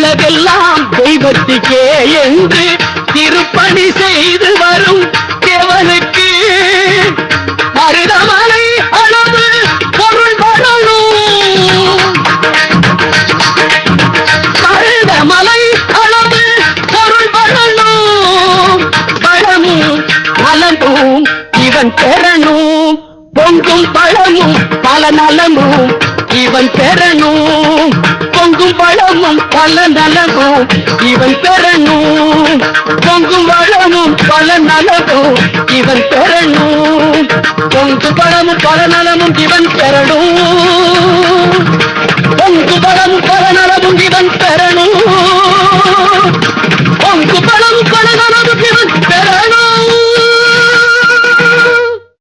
உலகெல்லாம் தெய்வத்துக்கே என்று திருப்பணி செய்து வரும் தேவனுக்கு மருதமலை அளவு பொருள் வரணும். மருதமலை அளவு பொருள் வரணும். பழமும் நலமும் இவன் பெறணும். பொங்கும் பழமும் பல நலமும் இவன் பெறணும். பொங்கும் பழமும் பல நலமும் இவன் பெறணும். பொங்கும் பழமும் பல நலமும் இவன் பெறணும். பொங்கு பழமும் பல நலமும் இவன் பெறணும். பொங்கு பழமும் பல நலமும் இவன் பெறணும். பொங்கு பழமும் பல நலமும்